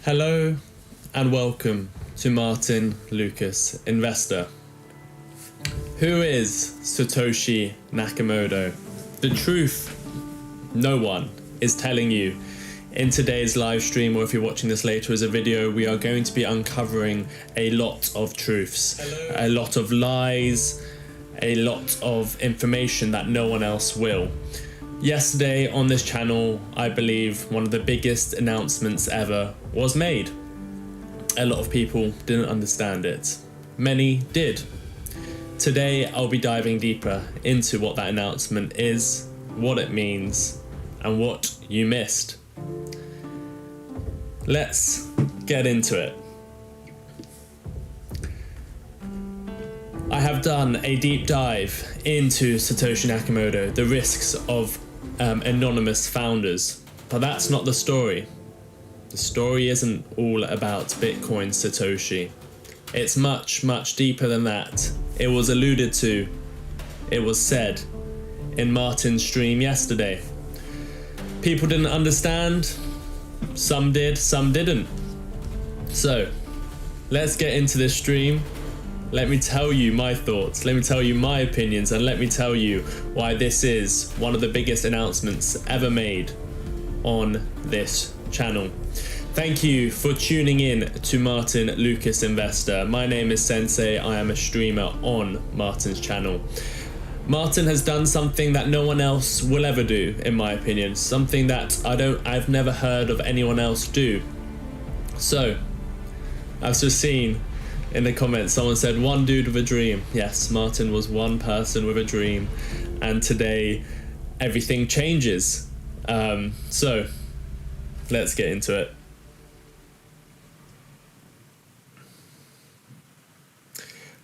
Hello and welcome to Martyn Lucas Investor. Who is Satoshi Nakamoto? The truth, no one is telling you. In today's live stream, or if you're watching this later as a video, we are going to be uncovering a lot of truths, a lot of lies, a lot of information that no one else will. Yesterday on this channel, I believe one of the biggest announcements ever was made. A lot of people didn't understand it. Many did. Today, I'll be diving deeper into what that announcement is, what it means, and what you missed. Let's get into it. I have done a deep dive into Satoshi Nakamoto, the risks of anonymous founders, but that's not the story. The story isn't all about Bitcoin Satoshi. It's much, much deeper than that. It was alluded to, it was said in Martyn's stream yesterday. People didn't understand, some did, some didn't. So, let's get into this stream. Let me tell you my thoughts, let me tell you my opinions, and let me tell you why this is one of the biggest announcements ever made on this channel. Thank you for tuning in to Martyn Lucas Investor. My name is Sensei, I am a streamer on Martyn's channel. Martyn has done something that no one else will ever do, in my opinion. Something that I've never heard of anyone else do. So, I've just seen in the comments, someone said, one dude with a dream. Yes, Martyn was one person with a dream, and today everything changes. So let's get into it.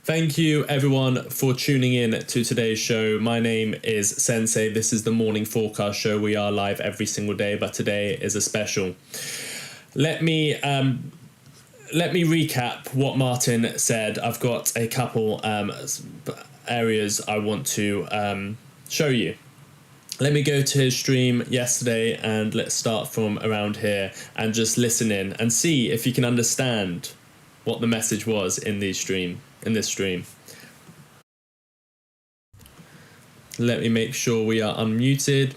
Thank you everyone for tuning in to today's show. My name is Sensei. This is the morning forecast show. We are live every single day, but today is a special. Let me recap what Martyn said. I've got a couple areas I want to show you. Let me go to his stream yesterday and let's start from around here and just listen in and see if you can understand what the message was in this stream. Let me make sure we are unmuted.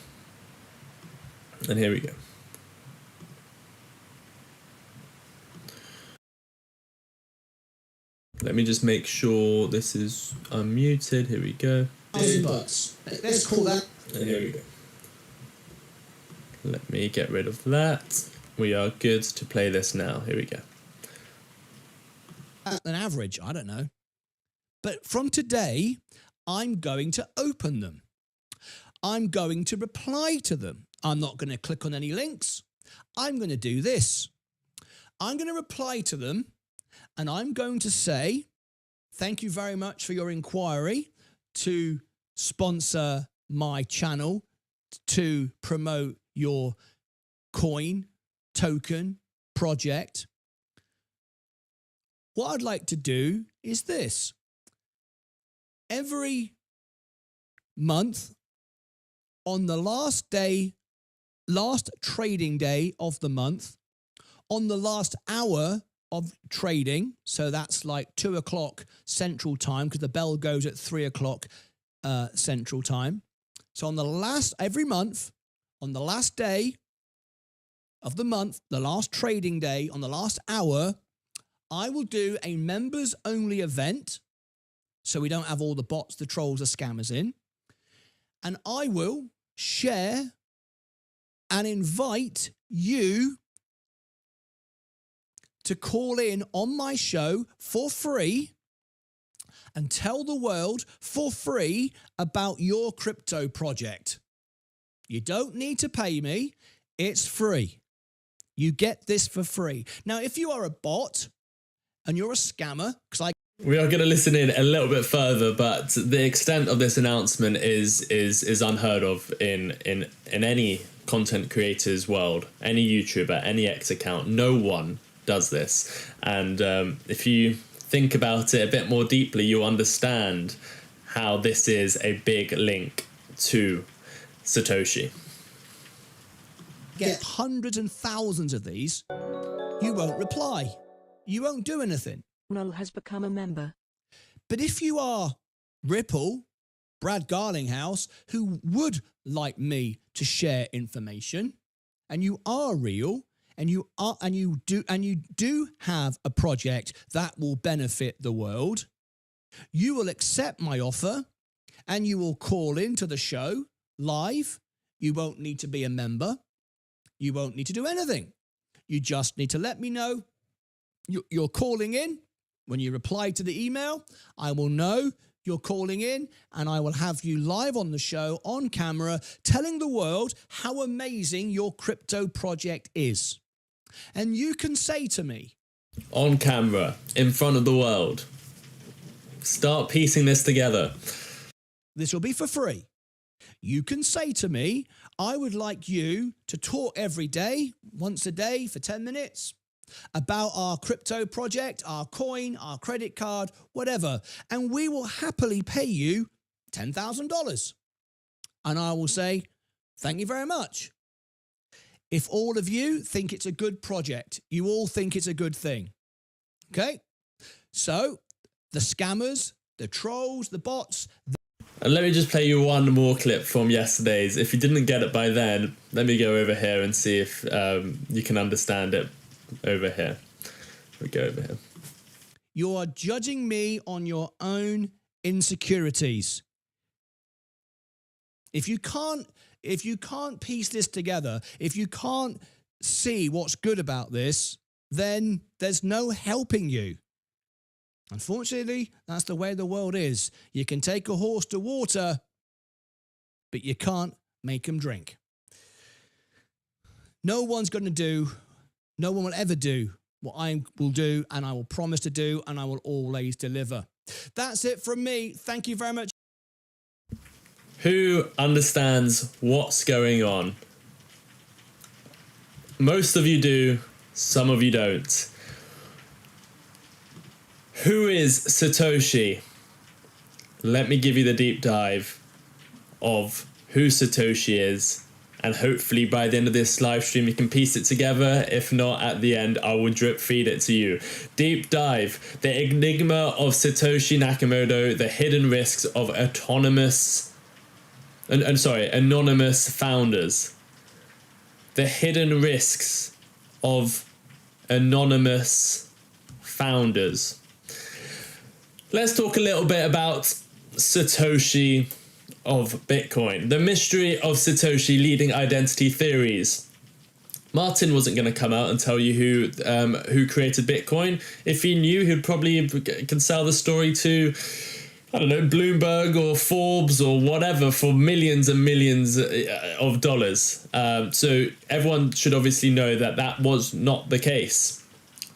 And here we go. Let me just make sure this is unmuted. Here we go. Bucks. Let's call that. And here we go. Let me get rid of that. We are good to play this now. Here we go. An average, I don't know. But from today, I'm going to open them. I'm going to reply to them. I'm not going to click on any links. I'm going to do this. I'm going to reply to them. And I'm going to say, thank you very much for your inquiry to sponsor my channel to promote your coin, token, project. What I'd like to do is this. Every month on the last trading day of the month, on the last hour of trading, so that's like 2 o'clock Central Time, because the bell goes at 3 o'clock Central Time. So on the last, every month, on the last day of the month, the last trading day, on the last hour, I will do a members only event, so we don't have all the bots, the trolls, the scammers in, and I will share and invite you to call in on my show for free and tell the world for free about your crypto project. You don't need to pay me. It's free. You get this for free. Now, if you are a bot and you're a scammer, We are going to listen in a little bit further, but the extent of this announcement is unheard of in any content creator's world, any YouTuber, any X account. No one does this. And if you think about it a bit more deeply, you'll understand how this is a big link to Satoshi. Get hundreds and thousands of these. you won't reply. You won't do anything. Null has become a member. But if you are Ripple, Brad Garlinghouse, who would like me to share information, and you are real, and you do have a project that will benefit the world, you will accept my offer and you will call into the show live. You won't need to be a member. You won't need to do anything. You just need to let me know you're calling in. When you reply to the email, I will know you're calling in, and I will have you live on the show on camera telling the world how amazing your crypto project is. And you can say to me, on camera, in front of the world, start piecing this together. This will be for free. You can say to me, I would like you to talk every day, once a day for 10 minutes, about our crypto project, our coin, our credit card, whatever, and we will happily pay you $10,000. And I will say, thank you very much. If all of you think it's a good project, you all think it's a good thing. Okay? So the scammers, the trolls, the bots. And let me just play you one more clip from yesterday's. If you didn't get it by then, let me go over here and see if you can understand it over here. We go over here. You are judging me on your own insecurities. If you can't piece this together, if you can't see what's good about this, then there's no helping you. Unfortunately, that's the way the world is. You can take a horse to water, but you can't make him drink. No one will ever do what I will do, and I will promise to do, and I will always deliver. That's it from me. Thank you very much. Who understands what's going on? Most of you do, some of you don't. Who is Satoshi? Let me give you the deep dive of who Satoshi is, and hopefully by the end of this live stream you can piece it together. If not, at the end I will drip feed it to you. Deep dive: the enigma of Satoshi Nakamoto, the hidden risks of anonymous founders. The hidden risks of anonymous founders. Let's talk a little bit about Satoshi of Bitcoin. The mystery of Satoshi, leading identity theories. Martin wasn't going to come out and tell you who created Bitcoin. If he knew, he'd probably can sell the story to, I don't know, Bloomberg or Forbes or whatever for millions and millions of dollars. So everyone should obviously know that that was not the case.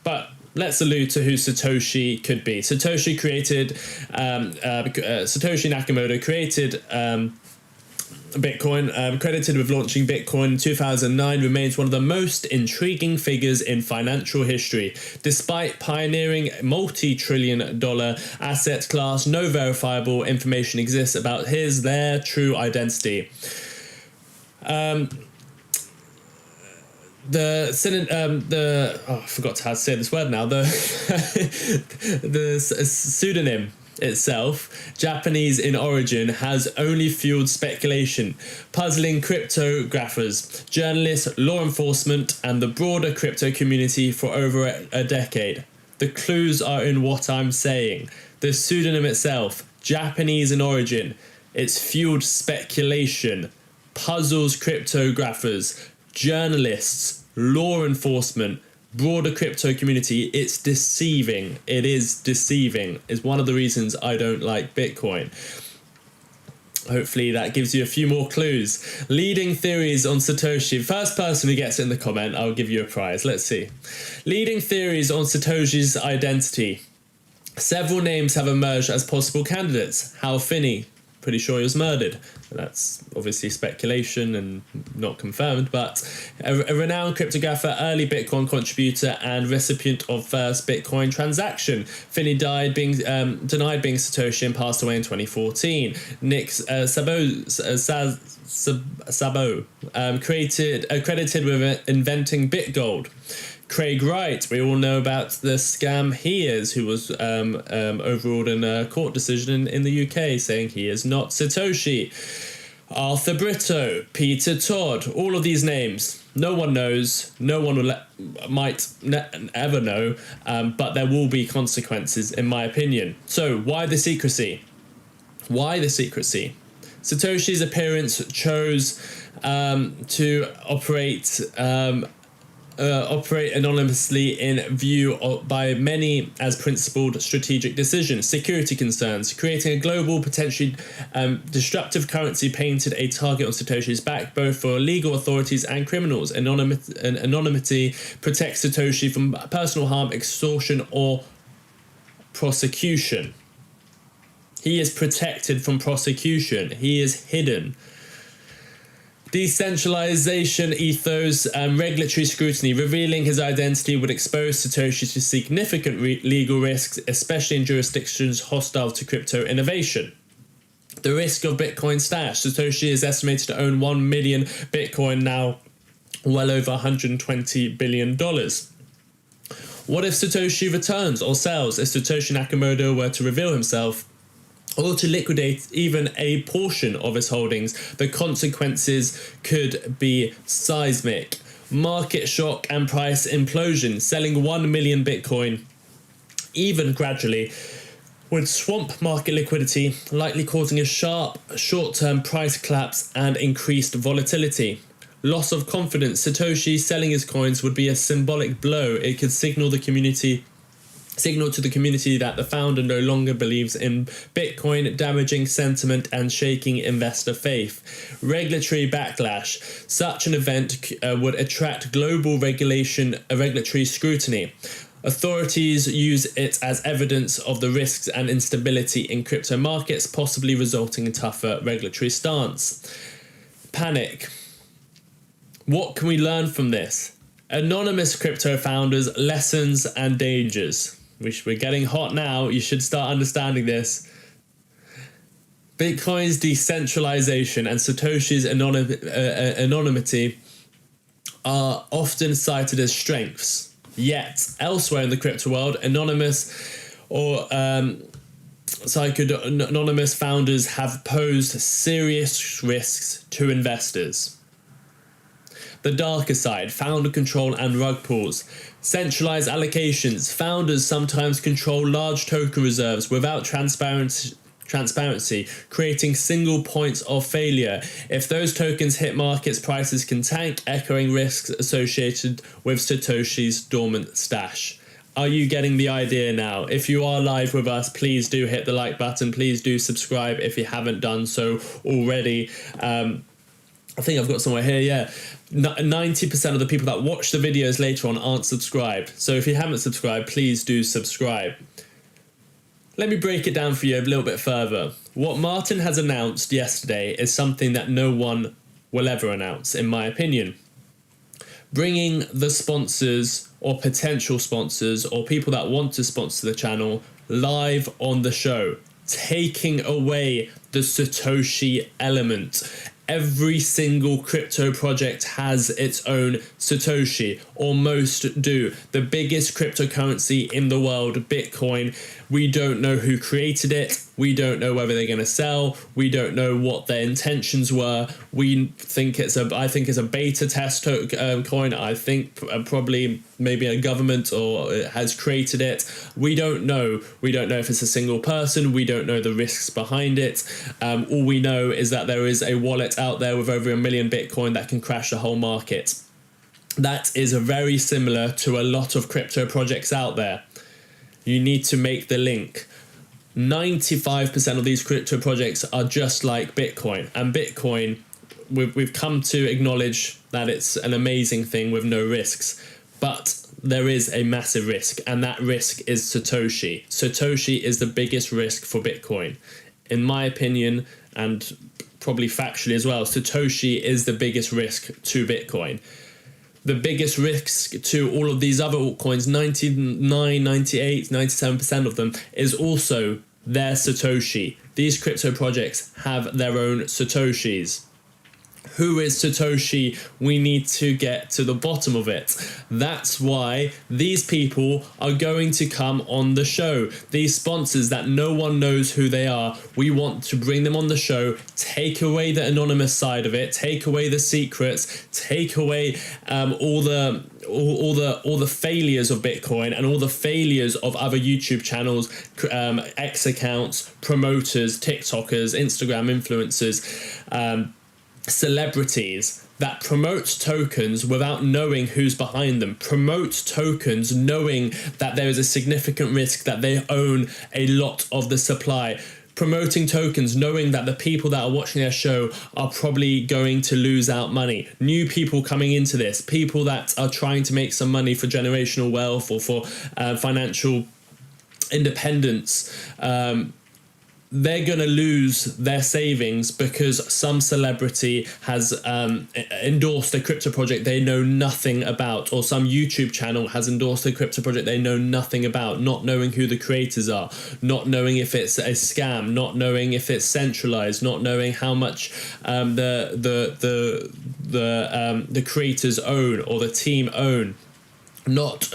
But let's allude to who Satoshi could be. Satoshi Nakamoto created Bitcoin, credited with launching Bitcoin in 2009, remains one of the most intriguing figures in financial history. Despite pioneering multi-trillion-dollar asset class, no verifiable information exists about their true identity. I forgot how to say this word now. The pseudonym itself, Japanese in origin, has only fueled speculation, puzzling cryptographers, journalists, law enforcement, and the broader crypto community for over a decade. The clues are in what I'm saying. The pseudonym itself, Japanese in origin, it's fueled speculation, puzzles cryptographers, journalists, law enforcement, broader crypto community. It's deceiving. It is deceiving. Is one of the reasons I don't like Bitcoin. Hopefully that gives you a few more clues. Leading theories on Satoshi. First person who gets it in the comment, I'll give you a prize. Let's see. Leading theories on Satoshi's identity. Several names have emerged as possible candidates. Hal Finney, pretty sure he was murdered. That's obviously speculation and not confirmed, but a renowned cryptographer, early Bitcoin contributor, and recipient of first Bitcoin transaction. Finney denied being Satoshi and passed away in 2014. Nick Szabo, credited with inventing BitGold. Craig Wright, we all know about the scam he is, who was overruled in a court decision in the UK saying he is not Satoshi. Arthur Brito, Peter Todd, all of these names, no one knows, no one might ever know, but there will be consequences, in my opinion. So why the secrecy? Why the secrecy? Satoshi's appearance chose to operate anonymously in view by many as principled strategic decisions. Security concerns. Creating a global, potentially disruptive currency painted a target on Satoshi's back, both for legal authorities and criminals. Anonymity protects Satoshi from personal harm, extortion, or prosecution. He is protected from prosecution. He is hidden. Decentralization ethos and regulatory scrutiny. Revealing his identity would expose Satoshi to significant legal risks, especially in jurisdictions hostile to crypto innovation. The risk of Bitcoin stash. Satoshi is estimated to own 1 million Bitcoin, now well over $120 billion. What if Satoshi returns or sells? If Satoshi Nakamoto were to reveal himself, or to liquidate even a portion of his holdings, the consequences could be seismic. Market shock and price implosion. Selling 1 million Bitcoin, even gradually, would swamp market liquidity, likely causing a sharp short-term price collapse and increased volatility. Loss of confidence. Satoshi selling his coins would be a symbolic blow. It could signal to the community that the founder no longer believes in Bitcoin, damaging sentiment and shaking investor faith. Regulatory backlash. Such an event would attract global regulatory scrutiny. Authorities use it as evidence of the risks and instability in crypto markets, possibly resulting in tougher regulatory stance. Panic. What can we learn from this? Anonymous crypto founders, lessons and dangers. We're getting hot now. You should start understanding this. Bitcoin's decentralization and Satoshi's anonymity are often cited as strengths. Yet, elsewhere in the crypto world, anonymous founders have posed serious risks to investors. The darker side, founder control and rug pulls. Centralized allocations. Founders sometimes control large token reserves without transparency, creating single points of failure. If those tokens hit markets, prices can tank, echoing risks associated with Satoshi's dormant stash. Are you getting the idea now? If you are live with us, please do hit the like button. Please do subscribe if you haven't done so already. I think I've got somewhere here, yeah. 90% of the people that watch the videos later on aren't subscribed. So if you haven't subscribed, please do subscribe. Let me break it down for you a little bit further. What Martin has announced yesterday is something that no one will ever announce, in my opinion. Bringing the sponsors or potential sponsors or people that want to sponsor the channel live on the show. Taking away the Satoshi element. Every single crypto project has its own Satoshi, or most do. The biggest cryptocurrency in the world, Bitcoin, we don't know who created it. We don't know whether they're going to sell. We don't know what their intentions were. I think it's a beta test coin. I think probably maybe a government or has created it. We don't know. We don't know if it's a single person. We don't know the risks behind it. All we know is that there is a wallet out there with over 1 million Bitcoin that can crash the whole market. That is very similar to a lot of crypto projects out there. You need to make the link. 95% of these crypto projects are just like Bitcoin. And Bitcoin, we've come to acknowledge that it's an amazing thing with no risks. But there is a massive risk, and that risk is Satoshi. Satoshi is the biggest risk for Bitcoin. In my opinion, and probably factually as well, Satoshi is the biggest risk to Bitcoin. The biggest risk to all of these other altcoins, 99, 98, 97% of them, is also their Satoshi. These crypto projects have their own Satoshis. Who is Satoshi? We need to get to the bottom of it. That's why these people are going to come on the show. These sponsors that no one knows who they are, we want to bring them on the show, take away the anonymous side of it, take away the secrets, take away all the failures of Bitcoin and all the failures of other YouTube channels, X accounts, promoters, TikTokers, Instagram influencers, celebrities that promote tokens without knowing who's behind them, promote tokens knowing that there is a significant risk that they own a lot of the supply, promoting tokens knowing that the people that are watching their show are probably going to lose out money. New people coming into this, people that are trying to make some money for generational wealth or for financial independence, they're going to lose their savings because some celebrity has endorsed a crypto project they know nothing about, or some YouTube channel has endorsed a crypto project they know nothing about, not knowing who the creators are, not knowing if it's a scam, not knowing if it's centralized, not knowing how much the creators own or the team own. Not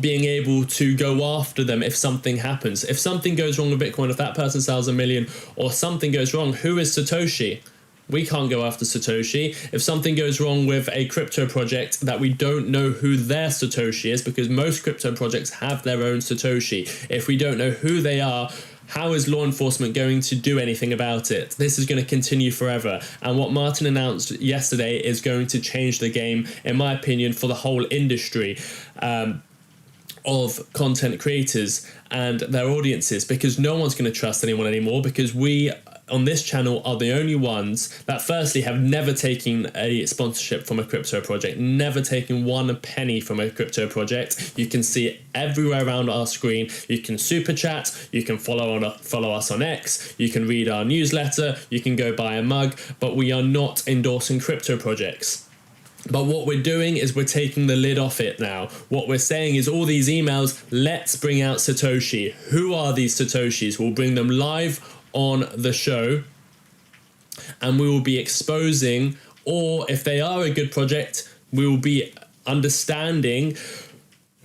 being able to go after them if something happens. If something goes wrong with Bitcoin, if that person sells $1 million or something goes wrong, who is Satoshi? We can't go after Satoshi. If something goes wrong with a crypto project that we don't know who their Satoshi is, because most crypto projects have their own Satoshi. If we don't know who they are, how is law enforcement going to do anything about it? This is going to continue forever. And what Martyn announced yesterday is going to change the game, in my opinion, for the whole industry of content creators and their audiences, because no one's going to trust anyone anymore, because we on this channel are the only ones that firstly have never taken a sponsorship from a crypto project, never taken one penny from a crypto project. You can see it everywhere around our screen. You can super chat, you can follow us on X, you can read our newsletter, you can go buy a mug, but we are not endorsing crypto projects. But what we're doing is we're taking the lid off it now. What we're saying is all these emails, let's bring out Satoshi. Who are these Satoshis? We'll bring them live on the show and we will be exposing, or if they are a good project, we will be understanding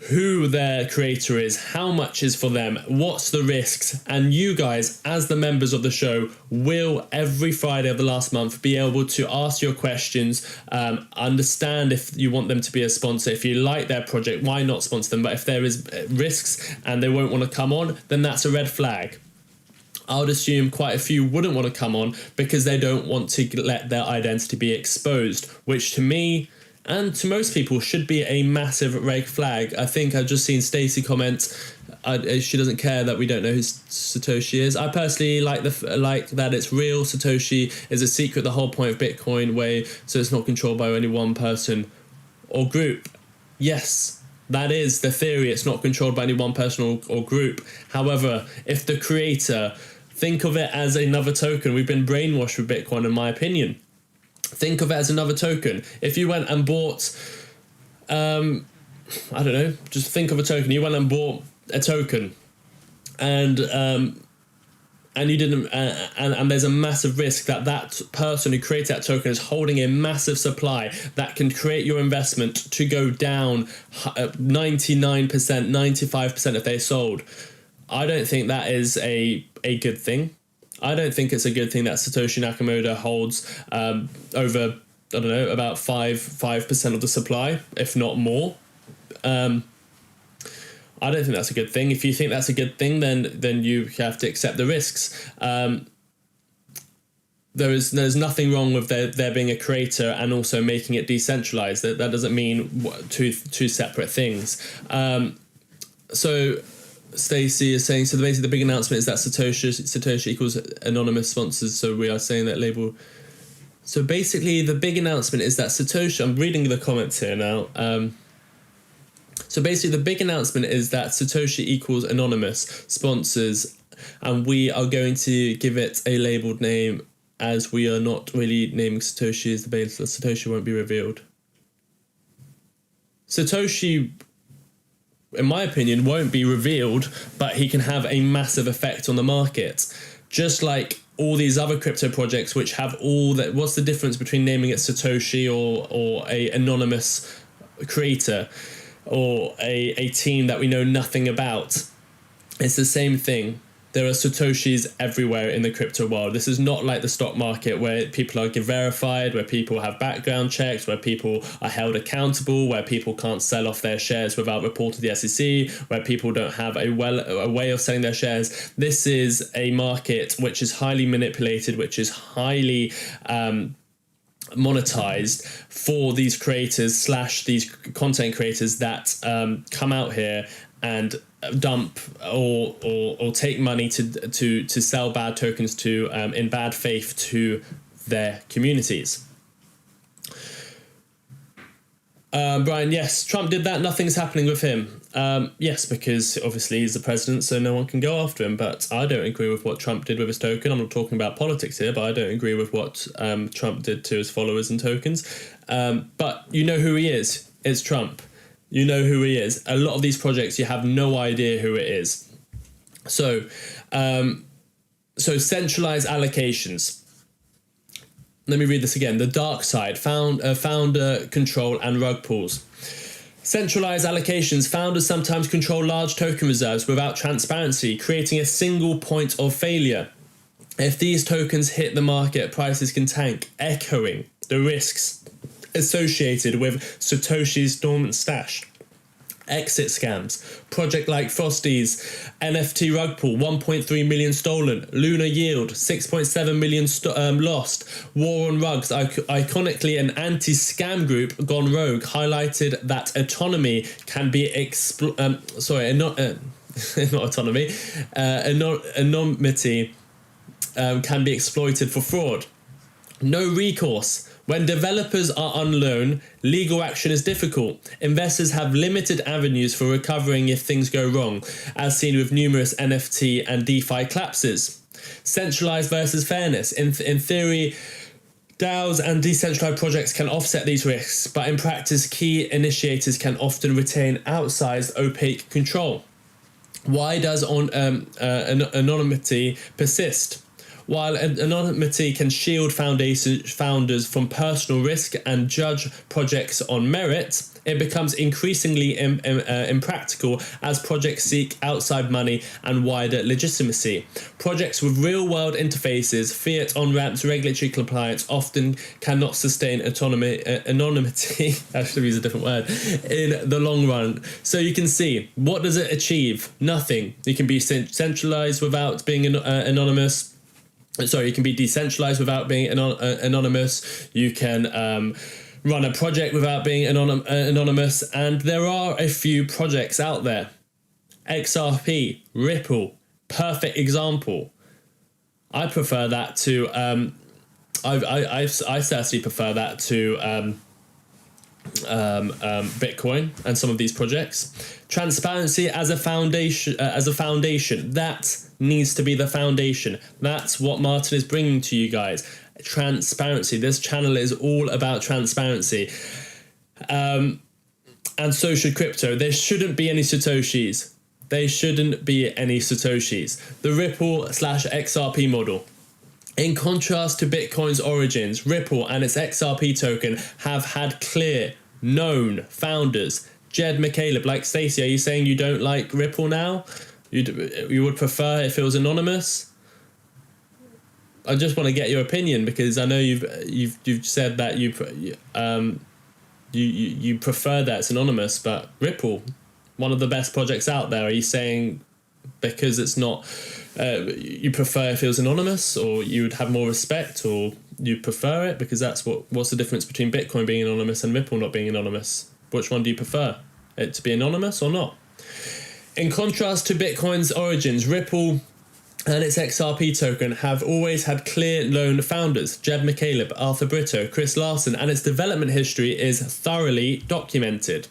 who their creator is, how much is for them, what's the risks, and you guys as the members of the show will every Friday of the last month be able to ask your questions, understand if you want them to be a sponsor. If you like their project, why not sponsor them? But if there is risks and they won't want to come on, then that's a red flag. I would assume quite a few wouldn't want to come on because they don't want to let their identity be exposed, which to me and to most people should be a massive red flag. I think I've just seen Stacey comment, she doesn't care that we don't know who Satoshi is. I personally like that it's real. Satoshi is a secret, the whole point of Bitcoin way, so it's not controlled by any one person or group. Yes, that is the theory. It's not controlled by any one person or group. However, if the creator, think of it as another token. We've been brainwashed with Bitcoin, in my opinion. Think of it as another token. If you went and bought, I don't know, just think of a token. You went and bought a token, and you didn't, and there's a massive risk that that person who created that token is holding a massive supply that can create your investment to go down 99%, 95% if they sold. I don't think that is a good thing. I don't think it's a good thing that Satoshi Nakamoto holds over, I don't know, about 5% of the supply, if not more. I don't think that's a good thing. If you think that's a good thing, then you have to accept the risks. There's nothing wrong with there being a creator and also making it decentralized. That doesn't mean two separate things. So Stacey is saying, so basically the big announcement is that Satoshi equals anonymous sponsors, so we are saying that label. So basically the big announcement is that Satoshi, I'm reading the comments here now, so basically the big announcement is that Satoshi equals anonymous sponsors, and we are going to give it a labeled name, as we are not really naming Satoshi as the base. Satoshi won't be revealed. Satoshi, in my opinion, won't be revealed, but he can have a massive effect on the market. just like all these other crypto projects which have all that. What's the difference between naming it Satoshi or a anonymous creator or a team that we know nothing about? It's the same thing. There are Satoshis everywhere in the crypto world. This is not like the stock market where people are verified, where people have background checks, where people are held accountable, where people can't sell off their shares without reporting to the SEC, where people don't have a way of selling their shares. This is a market which is highly manipulated, which is highly monetized for these creators / these content creators that come out here and dump or take money to sell bad tokens to in bad faith to their communities. Brian, yes, Trump did that. Nothing's happening with him. Yes, because obviously he's the president, so no one can go after him. But I don't agree with what Trump did with his token. I'm not talking about politics here, but I don't agree with what Trump did to his followers and tokens. But you know who he is. It's Trump. You know who he is. A lot of these projects, you have no idea who it is. So centralized allocations. Let me read this again. The dark side, founder control and rug pulls. Centralized allocations. Founders sometimes control large token reserves without transparency, creating a single point of failure. If these tokens hit the market, prices can tank, echoing the risks associated with Satoshi's dormant stash. Exit scams. Project like Frosty's NFT rug pull, 1.3 million stolen. Lunar yield, 6.7 million lost. War on rugs. Iconically, an anti-scam group gone rogue highlighted that autonomy can be anonymity can be exploited for fraud. No recourse. When developers are on loan, legal action is difficult. Investors have limited avenues for recovering if things go wrong, as seen with numerous NFT and DeFi collapses. Centralized versus fairness. In theory, DAOs and decentralized projects can offset these risks, but in practice, key initiators can often retain outsized opaque control. Why does anonymity persist? While anonymity can shield founders from personal risk and judge projects on merit, it becomes increasingly impractical as projects seek outside money and wider legitimacy. Projects with real-world interfaces, fiat on-ramps, regulatory compliance often cannot sustain anonymity, I should use a different word, in the long run. So you can see, what does it achieve? Nothing. You can be centralized without being anonymous. Sorry, you can be decentralized without being anonymous. You can run a project without being anonymous. And there are a few projects out there. XRP, Ripple, perfect example. I prefer that to... I certainly prefer that to Bitcoin and some of these projects. Transparency as a foundation. That needs to be the foundation. That's what Martyn is bringing to you guys. Transparency. This channel is all about transparency. And so should crypto. There shouldn't be any Satoshis. There shouldn't be any Satoshis. The Ripple / XRP model. In contrast to Bitcoin's origins, Ripple and its XRP token have had clear, known founders. Jed McCaleb, like Stacey, are you saying you don't like Ripple now? You would prefer if it was anonymous? I just want to get your opinion because I know you've said that you prefer that it's anonymous, but Ripple, one of the best projects out there, are you saying because it's not you prefer if it was anonymous, or you would have more respect, or you prefer it because what's the difference between Bitcoin being anonymous and Ripple not being anonymous? Which one do you prefer? It to be anonymous or not? In contrast to Bitcoin's origins, Ripple and its XRP token have always had clear known founders. Jed McCaleb, Arthur Britto, Chris Larsen, and its development history is thoroughly documented.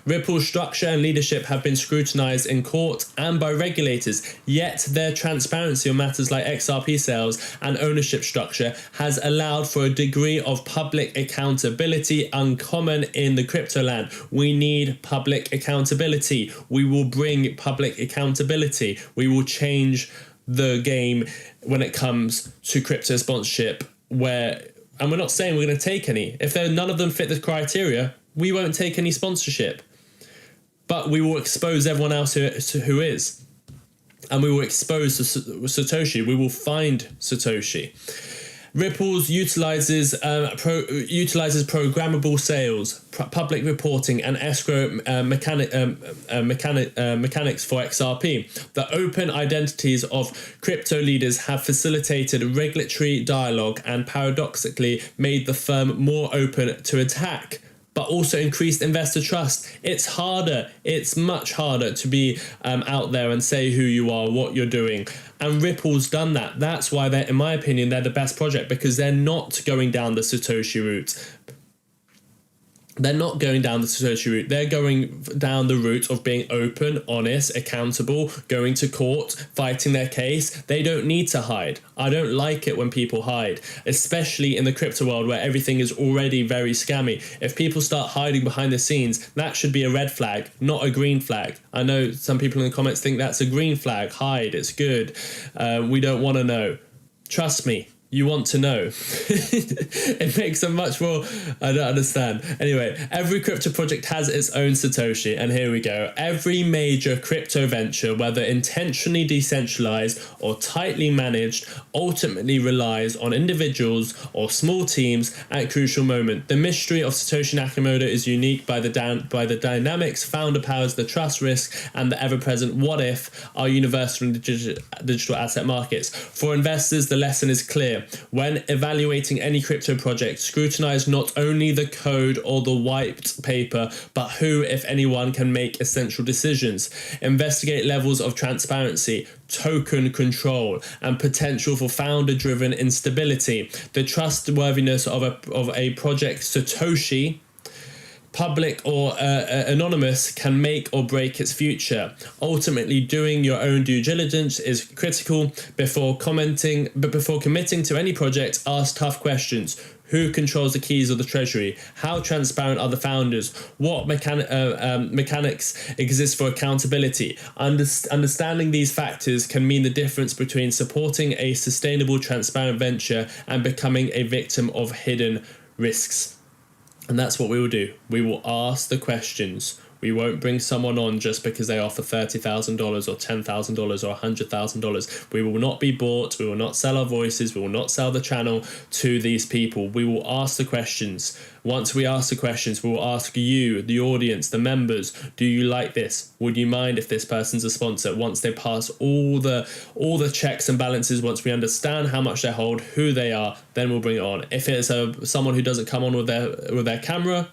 Ripple's structure and leadership have been scrutinized in court and by regulators, yet their transparency on matters like XRP sales and ownership structure has allowed for a degree of public accountability uncommon in the crypto land. We need public accountability. We will bring public accountability. We will change the game when it comes to crypto sponsorship, and we're not saying we're going to take any. If none of them fit the criteria, we won't take any sponsorship. But we will expose everyone else who is. And we will expose Satoshi. We will find Satoshi. Ripples utilizes programmable sales, public reporting, and escrow mechanics for XRP. The open identities of crypto leaders have facilitated regulatory dialogue and paradoxically made the firm more open to attack, but also increased investor trust. It's much harder to be out there and say who you are, what you're doing. And Ripple's done that. That's why in my opinion, they're the best project, because they're not going down the Satoshi route. They're not going down the Satoshi route. They're going down the route of being open, honest, accountable, going to court, fighting their case. They don't need to hide. I don't like it when people hide, especially in the crypto world where everything is already very scammy. If people start hiding behind the scenes, that should be a red flag, not a green flag. I know some people in the comments think that's a green flag. Hide, it's good. We don't want to know. Trust me. You want to know. It makes them much more. I don't understand. Anyway, every crypto project has its own Satoshi, and here we go. Every major crypto venture, whether intentionally decentralized or tightly managed, ultimately relies on individuals or small teams at crucial moment. The mystery of Satoshi Nakamoto is unique by the dynamics, founder powers, the trust risk, and the ever-present what if are universal in digital asset markets. For investors, the lesson is clear. When evaluating any crypto project, scrutinize not only the code or the white paper, but who, if anyone, can make essential decisions. Investigate levels of transparency, token control, and potential for founder-driven instability. The trustworthiness of a project Satoshi, public or anonymous, can make or break its future. Ultimately, doing your own due diligence is critical. Before committing to any project, ask tough questions. Who controls the keys of the treasury? How transparent are the founders? What mechanics exist for accountability? Understanding these factors can mean the difference between supporting a sustainable, transparent venture and becoming a victim of hidden risks. And that's what we will do. We will ask the questions. We won't bring someone on just because they offer $30,000 or $10,000 or $100,000. We will not be bought. We will not sell our voices. We will not sell the channel to these people. We will ask the questions. Once we ask the questions, we will ask you, the audience, the members, do you like this? Would you mind if this person's a sponsor? Once they pass all the checks and balances, once we understand how much they hold, who they are, then we'll bring it on. If it's someone who doesn't come on with their camera,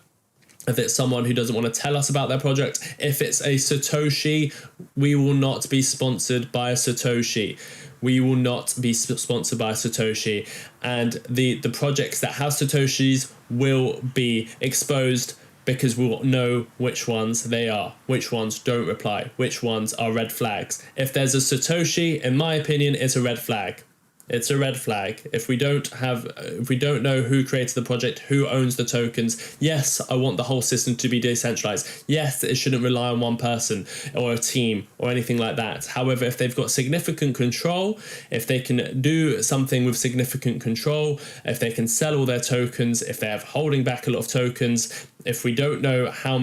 if it's someone who doesn't want to tell us about their project, if it's a Satoshi, we will not be sponsored by a Satoshi. We will not be sponsored by Satoshi. And the projects that have Satoshis will be exposed because we'll know which ones they are, which ones don't reply, which ones are red flags. If there's a Satoshi, in my opinion, it's a red flag. It's a red flag. If we don't know who created the project, who owns the tokens, yes, I want the whole system to be decentralized. Yes, it shouldn't rely on one person or a team or anything like that. However, if they've got significant control, if they can do something with significant control, if they can sell all their tokens, if they have holding back a lot of tokens, if we don't know how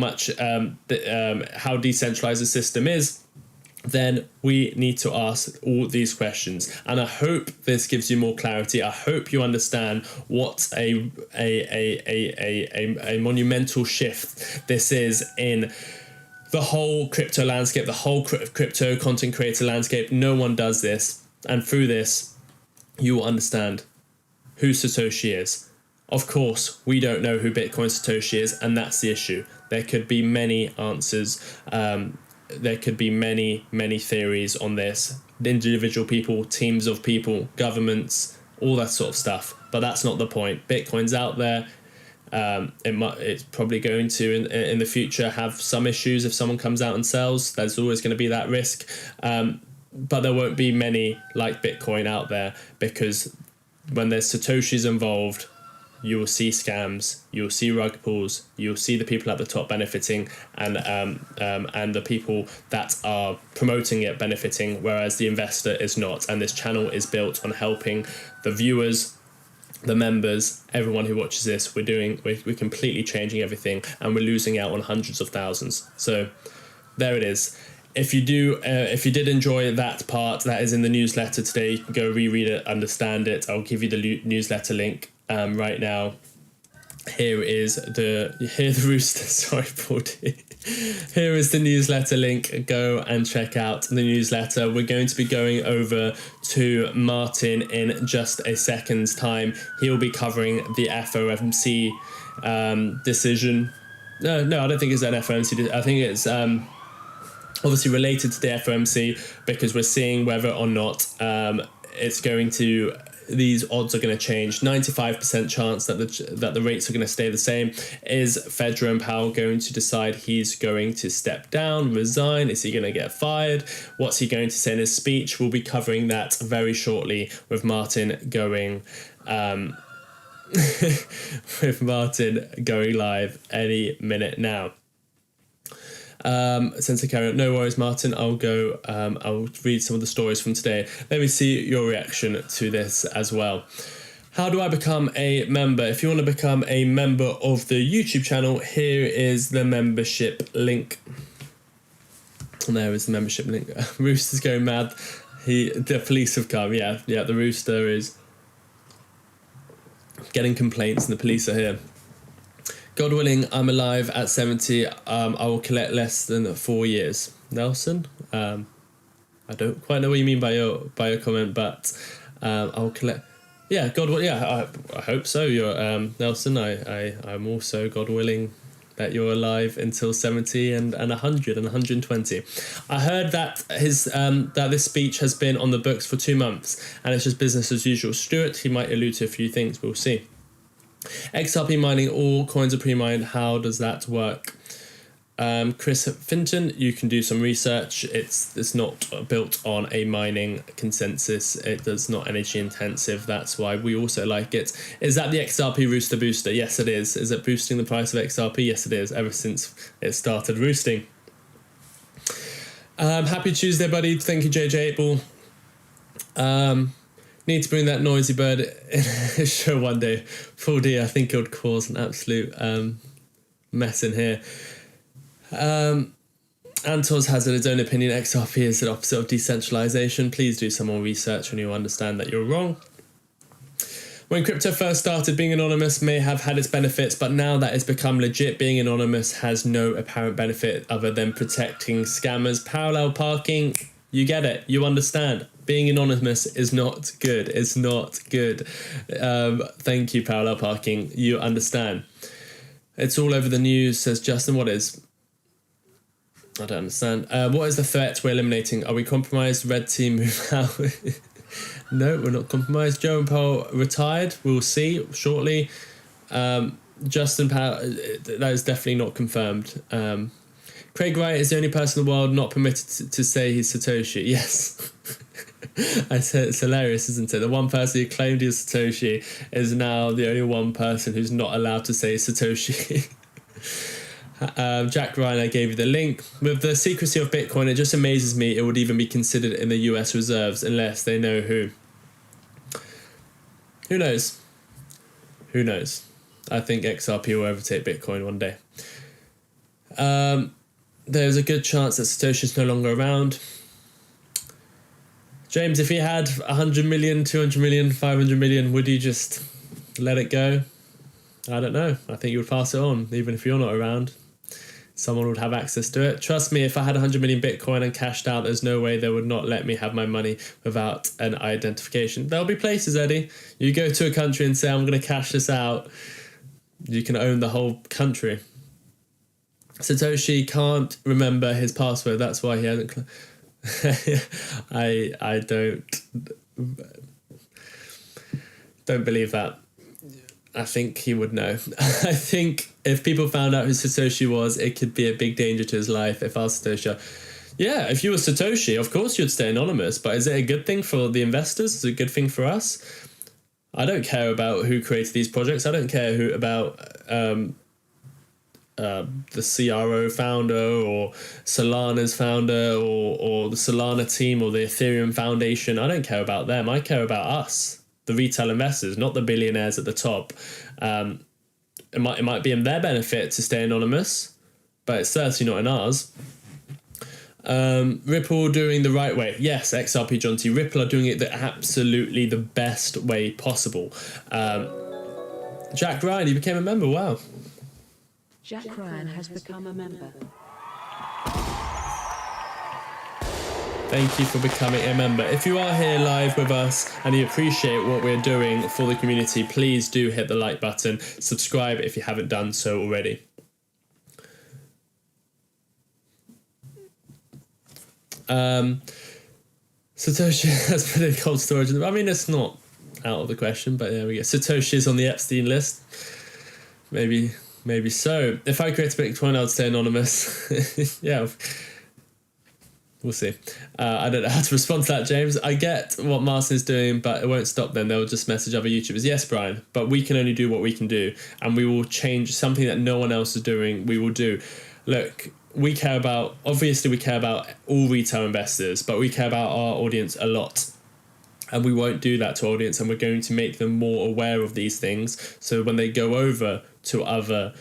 decentralized the system is, then we need to ask all these questions. And I hope this gives you more clarity. I hope you understand what a monumental shift this is in the whole crypto landscape, the whole crypto content creator landscape. No one does this. And through this, you will understand who Satoshi is. Of course, we don't know who Bitcoin Satoshi is, and that's the issue. There could be many answers. There could be many theories on this. Individual people, teams of people, governments, all that sort of stuff. But that's not the point. Bitcoin's out there. It's probably going to, in the future, have some issues if someone comes out and sells. There's always going to be that risk. But there won't be many like Bitcoin out there, because when there's Satoshis involved, you will see scams, you'll see rug pulls, you'll see the people at the top benefiting, and the people that are promoting it benefiting, whereas the investor is not. And this channel is built on helping the viewers, the members, everyone who watches this. We're completely changing everything, and we're losing out on hundreds of thousands. So there it is. If you did enjoy that part, that is in the newsletter today. You can go reread it, understand it. I'll give you the newsletter link right now. Here the rooster. Sorry, Paul. Here is the newsletter link. Go and check out the newsletter. We're going to be going over to Martin in just a second's time. He'll be covering the FOMC decision. No, I don't think it's an FOMC. I think it's obviously related to the FOMC, because we're seeing whether or not these odds are going to change. 95% chance that the rates are going to stay the same. Is Fed Jerome Powell going to decide he's going to step down, resign? Is he going to get fired? What's he going to say in his speech? We'll be covering that very shortly with Martin going live any minute now. Since I carry on, no worries, Martin. I'll read some of the stories from today. Let me see your reaction to this as well. How do I become a member? If you want to become a member of the YouTube channel, here is the membership link. And there is the membership link. Rooster's going mad. The police have come. Yeah, the rooster is getting complaints and the police are here. God willing, I'm alive at 70. I will collect less than 4 years. Nelson, I don't quite know what you mean by your comment, but I'll collect. Yeah, God willing. Yeah, I hope so. You're Nelson. I'm also, God willing, that you're alive until 70 and 100 and 120. I heard that that this speech has been on the books for 2 months, and it's just business as usual. Stuart, he might allude to a few things. We'll see. XRP mining, all coins are pre-mined. How does that work? Chris Finton, you can do some research. It's not built on a mining consensus. It does not energy intensive. That's why we also like it. Is that the XRP rooster booster? Yes, it is. Is it boosting the price of XRP? Yes, it is. Ever since it started roosting. Happy Tuesday, buddy. Thank you, JJ 8ball. Need to bring that noisy bird in a show one day. 4D, I think it would cause an absolute mess in here. Antos has its own opinion. XRP is the opposite of decentralization. Please do some more research when you understand that you're wrong. When crypto first started, being anonymous may have had its benefits, but now that it's become legit, being anonymous has no apparent benefit other than protecting scammers. Parallel parking, you get it, you understand. Being anonymous is not good. It's not good. Thank you, parallel parking. You understand. It's all over the news, says Justin. What is? I don't understand. What is the threat we're eliminating? Are we compromised? Red team move out. No, we're not compromised. Joe and Paul retired. We'll see shortly. Justin Powell, that is definitely not confirmed. Craig Wright is the only person in the world not permitted to say he's Satoshi. Yes. I said it's hilarious, isn't it? The one person who claimed he was Satoshi is now the only one person who's not allowed to say Satoshi. Jack Ryan, I gave you the link. With the secrecy of Bitcoin, it just amazes me it would even be considered in the US reserves unless they know who. Who knows? Who knows? I think XRP will overtake Bitcoin one day. There's a good chance that Satoshi's no longer around. James, if he had 100 million, 200 million, 500 million, would you just let it go? I don't know. I think you would pass it on, even if you're not around. Someone would have access to it. Trust me, if I had 100 million Bitcoin and cashed out, there's no way they would not let me have my money without an identification. There'll be places, Eddie. You go to a country and say, I'm going to cash this out. You can own the whole country. Satoshi can't remember his password. That's why he hasn't... I don't believe that. I think he would know. I think if people found out who Satoshi was, it could be a big danger to his life. If I was Satoshi, yeah, if you were Satoshi, of course you'd stay anonymous. But is it a good thing for the investors? Is it a good thing for us? I don't care about who created these projects. I don't care about the CRO founder or Solana's founder or the Solana team or the Ethereum Foundation. I don't care about them. I care about us, the retail investors, not the billionaires at the top. It might be in their benefit to stay anonymous, but it's certainly not in ours. Ripple doing the right way. Yes, XRP John T. Ripple are doing it absolutely the best way possible. Jack Ryan, you became a member. Wow. Jack Ryan has become a member. Thank you for becoming a member. If you are here live with us and you appreciate what we're doing for the community, please do hit the like button. Subscribe if you haven't done so already. Satoshi has put in cold storage. I mean, it's not out of the question, but there we go. Satoshi is on the Epstein list. Maybe so. If I create a Bitcoin, I would stay anonymous. Yeah, we'll see. I don't know how to respond to that, James. I get what Martyn's doing, but it won't stop them. They'll just message other YouTubers. Yes, Brian, but we can only do what we can do, and we will change something that no one else is doing. We will do. Look, we care about all retail investors, but we care about our audience a lot. And we won't do that to our audience, and we're going to make them more aware of these things. So when they go over to other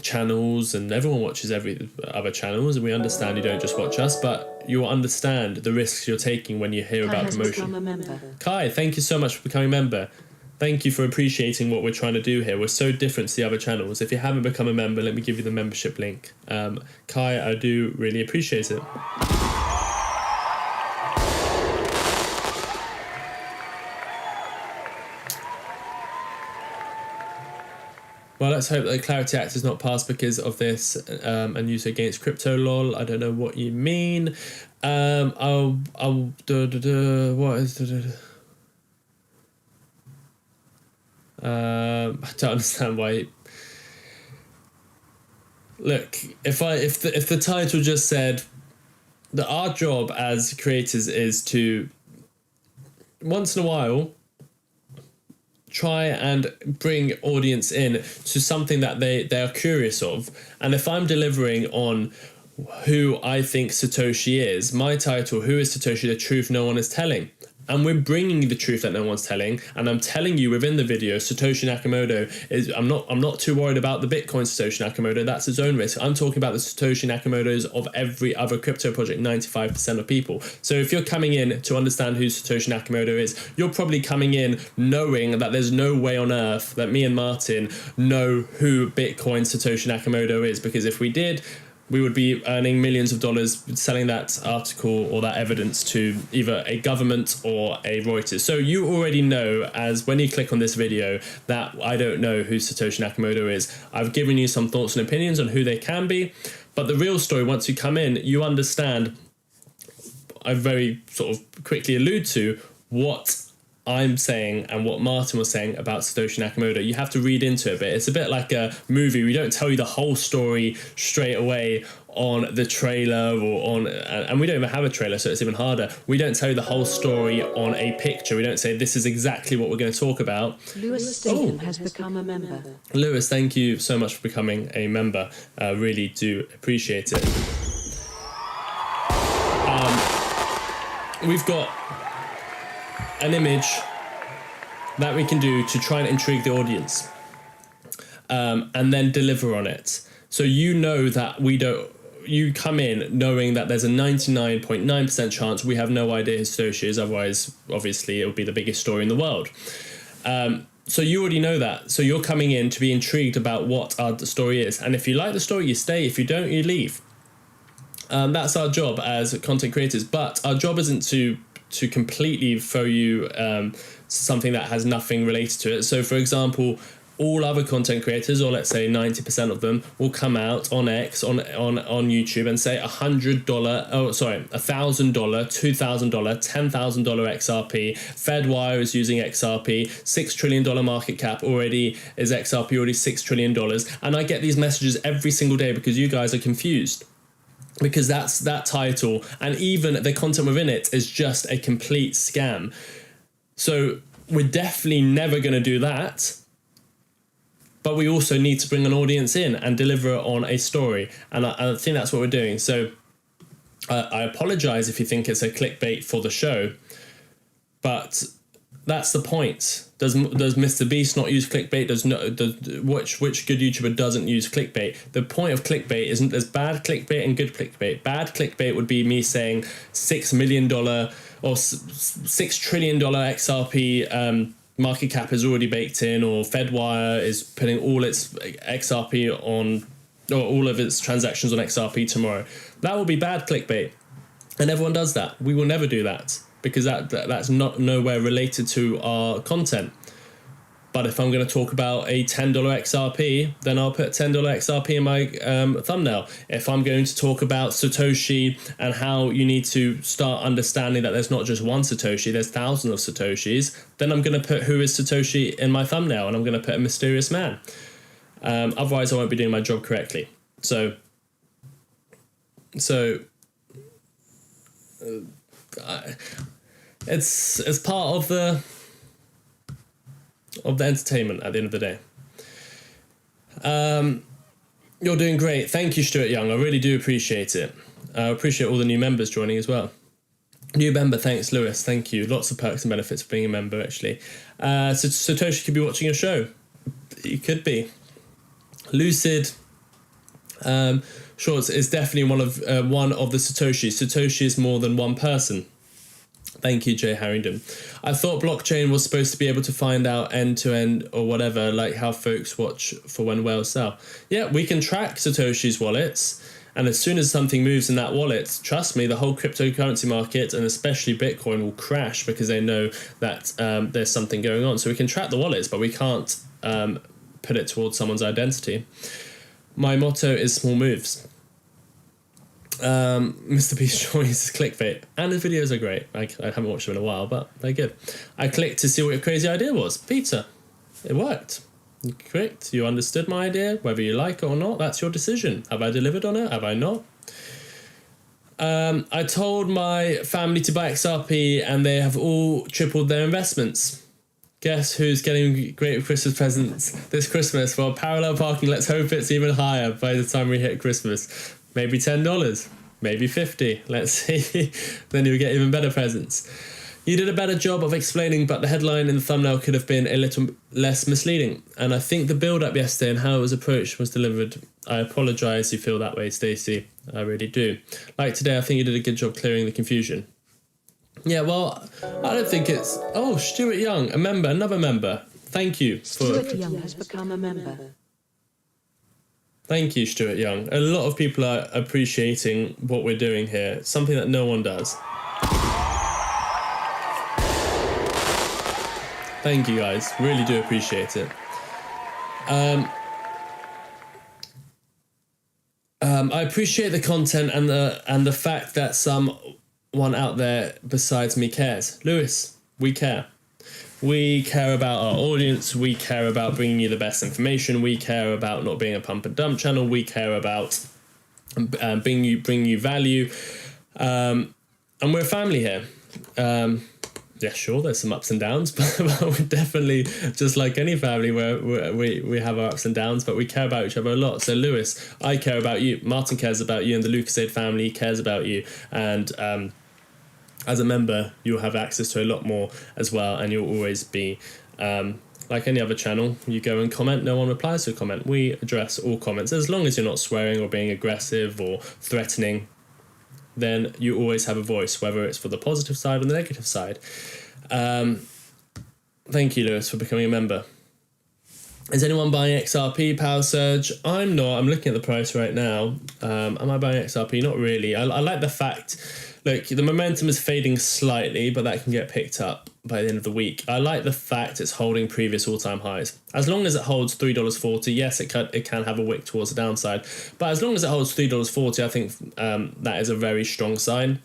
channels, and everyone watches every other channels, and we understand you don't just watch us, but you'll understand the risks you're taking when you hear about promotion. Kai, thank you so much for becoming a member. Thank you for appreciating what we're trying to do here. We're so different to the other channels. If you haven't become a member, let me give you the membership link. Kai, I do really appreciate it. Well, let's hope that the Clarity Act is not passed because of this and use against crypto lol. I don't know what you mean. What is I don't understand why. Look, if the title just said that our job as creators is to once in a while try and bring audience in to something that they are curious of, and if I'm delivering on who I think Satoshi is, my title, who is Satoshi, the truth no one is telling. And we're bringing the truth that no one's telling, and I'm telling you within the video, Satoshi Nakamoto is. I'm not too worried about the Bitcoin Satoshi Nakamoto. That's his own risk. I'm talking about the Satoshi Nakamotos of every other crypto project. 95% of people. So if you're coming in to understand who Satoshi Nakamoto is, you're probably coming in knowing that there's no way on earth that me and Martyn know who Bitcoin Satoshi Nakamoto is, because if we did, we would be earning millions of dollars selling that article or that evidence to either a government or a Reuters. So you already know, as when you click on this video, that I don't know who Satoshi Nakamoto is. I've given you some thoughts and opinions on who they can be, but the real story, once you come in, you understand, I very sort of quickly allude to what I'm saying and what Martyn was saying about Satoshi Nakamoto. You have to read into it a bit. It's a bit like a movie. We don't tell you the whole story straight away on the trailer or on, and we don't even have a trailer, so it's even harder. We don't tell you the whole story on a picture. We don't say this is exactly what we're going to talk about. Lewis Statham has become a member. Lewis, thank you so much for becoming a member. Really do appreciate it. We've got an image that we can do to try and intrigue the audience, and then deliver on it. So you know that you come in knowing that there's a 99.9% chance we have no idea who Satoshi is, otherwise obviously it would be the biggest story in the world. So you already know that. So you're coming in to be intrigued about what our story is. And if you like the story, you stay. If you don't, you leave. That's our job as content creators. But our job isn't to completely throw you something that has nothing related to it. So for example, all other content creators, or let's say 90% of them, will come out on X, on YouTube and say $100, $1,000, $2,000, $10,000 XRP. Fedwire is using XRP. $6 trillion market cap already is XRP, already $6 trillion. And I get these messages every single day because you guys are confused. Because that's that title, and even the content within it is just a complete scam. So we're definitely never going to do that. But we also need to bring an audience in and deliver on a story. And I think that's what we're doing. So I apologize if you think it's a clickbait for the show, but that's the point. Does Mr. Beast not use clickbait? Which good YouTuber doesn't use clickbait? The point of clickbait isn't there's bad clickbait and good clickbait. Bad clickbait would be me saying $6 million or $6 trillion XRP market cap is already baked in, or Fedwire is putting all its XRP on, or all of its transactions on XRP tomorrow. That will be bad clickbait, and everyone does that. We will never do that because that's not nowhere related to our content. But if I'm going to talk about a $10 XRP, then I'll put $10 XRP in my thumbnail. If I'm going to talk about Satoshi and how you need to start understanding that there's not just one Satoshi, there's thousands of Satoshis, then I'm going to put who is Satoshi in my thumbnail, and I'm going to put a mysterious man. Otherwise, I won't be doing my job correctly. So it's part of the entertainment at the end of the day. You're doing great. Thank you, Stuart Young. I really do appreciate it. I appreciate all the new members joining as well. New member, thanks, Lewis. Thank you. Lots of perks and benefits for being a member, actually. So Satoshi could be watching your show. You could be. Lucid Shorts is definitely one of the Satoshis. Satoshi is more than one person. Thank you, Jay Harrington. I thought blockchain was supposed to be able to find out end-to-end or whatever, like how folks watch for when whales sell. Yeah, we can track Satoshi's wallets, and as soon as something moves in that wallet, trust me, the whole cryptocurrency market, and especially Bitcoin, will crash because they know that there's something going on. So we can track the wallets, but we can't put it towards someone's identity. My motto is small moves. Mr. Beast uses clickbait, and his videos are great. I haven't watched them in a while, but they're good. I clicked to see what your crazy idea was. Pizza. It worked. You clicked. You understood my idea. Whether you like it or not, that's your decision. Have I delivered on it? Have I not? I told my family to buy XRP, and they have all tripled their investments. Guess who's getting great Christmas presents this Christmas? Well, parallel parking, let's hope it's even higher by the time we hit Christmas. Maybe $10, maybe $50. Let's see. Then you'll get even better presents. You did a better job of explaining, but the headline in the thumbnail could have been a little less misleading. And I think the build-up yesterday and how it was approached was delivered. I apologise you feel that way, Stacey. I really do. Like today, I think you did a good job clearing the confusion. Yeah, well, I don't think it's... Oh, Stuart Young, a member, another member. Thank you. Stuart Young has become a member. Thank you, Stuart Young. A lot of people are appreciating what we're doing here, something that no one does. Thank you, guys. Really do appreciate it. I appreciate the content and the fact that someone out there besides me cares. Lewis, we care. We care about our audience. We care about bringing you the best information. We care about not being a pump and dump channel. We care about bringing you value. And we're a family here. Yeah, sure, there's some ups and downs, but we're definitely just like any family where we have our ups and downs, but we care about each other a lot. So Lewis, I care about you. Martin cares about you, and the Lucasade family cares about you. And as a member, you'll have access to a lot more as well, and you'll always be like any other channel. You go and comment, no one replies to a comment. We address all comments as long as you're not swearing or being aggressive or threatening. Then you always have a voice, whether it's for the positive side or the negative side. Thank you, Lewis, for becoming a member. Is anyone buying XRP, Power Surge? I'm not. I'm looking at the price right now. Am I buying XRP? Not really. I like the fact, look, the momentum is fading slightly, but that can get picked up by the end of the week. I like the fact it's holding previous all-time highs. As long as it holds $3.40, yes, it can have a wick towards the downside. But as long as it holds $3.40, I think that is a very strong sign.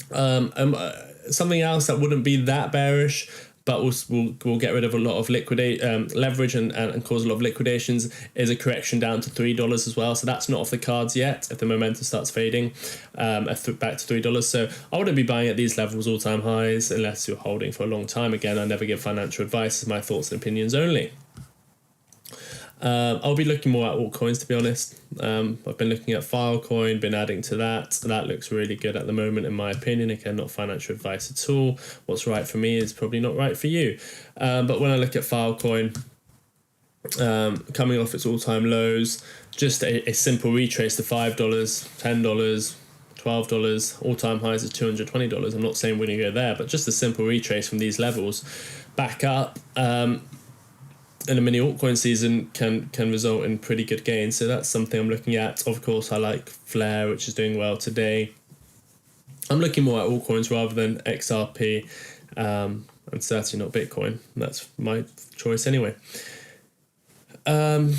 Something else that wouldn't be that bearish, but we'll get rid of a lot of leverage and cause a lot of liquidations, is a correction down to $3 as well. So that's not off the cards yet if the momentum starts fading back to $3. So I wouldn't be buying at these levels, all-time highs, unless you're holding for a long time. Again, I never give financial advice. It's my thoughts and opinions only. I'll be looking more at altcoins, to be honest. I've been looking at Filecoin, been adding to that. That looks really good at the moment, in my opinion. Again, not financial advice at all. What's right for me is probably not right for you. But when I look at Filecoin, coming off its all-time lows, just a simple retrace to $5, $10, $12, all-time highs is $220. I'm not saying we're going to go there, but just a simple retrace from these levels back up in a mini altcoin season can result in pretty good gains. So that's something I'm looking at. Of course, I like Flare, which is doing well today. I'm looking more at altcoins rather than XRP, and certainly not Bitcoin. That's my choice anyway. Let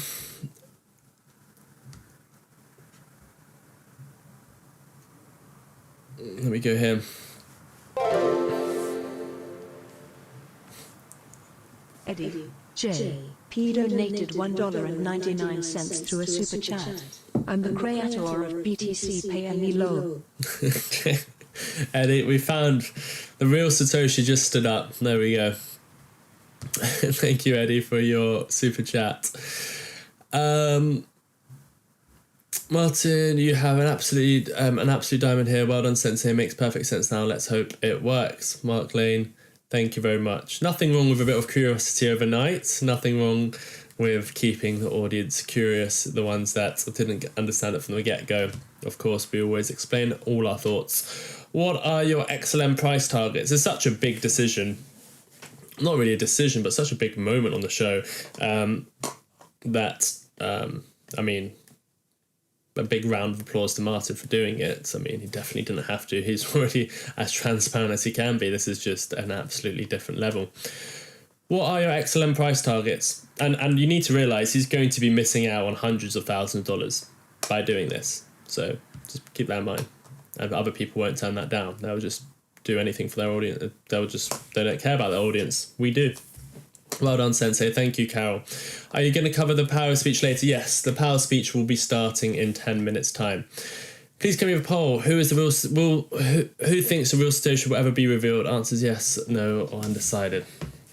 me go here. Eddie J.P. donated $1.99 through a super chat. I'm the creator of BTC Pay Me Low. Eddie, we found the real Satoshi just stood up. There we go. Thank you, Eddie, for your super chat. Martin, you have an absolute diamond here. Well done, Sensei. Makes perfect sense now. Let's hope it works. Mark Lane, thank you very much. Nothing wrong with a bit of curiosity overnight. Nothing wrong with keeping the audience curious, the ones that didn't understand it from the get-go. Of course, we always explain all our thoughts. What are your XLM price targets? It's such a big decision. Not really a decision, but such a big moment on the show a big round of applause to Martin for doing it. I mean, he definitely didn't have to. He's already as transparent as he can be. This is just an absolutely different level. What are your XLM price targets? And you need to realise he's going to be missing out on hundreds of thousands of dollars by doing this. So just keep that in mind. And other people won't turn that down. They'll just do anything for their audience. They don't care about their audience. We do. Well done, Sensei. Thank you, Carol. Are you going to cover the power speech later? Yes, the power speech will be starting in 10 minutes' time. Please come with a poll. Who thinks the real Satoshi will ever be revealed? Answers yes, no, or undecided.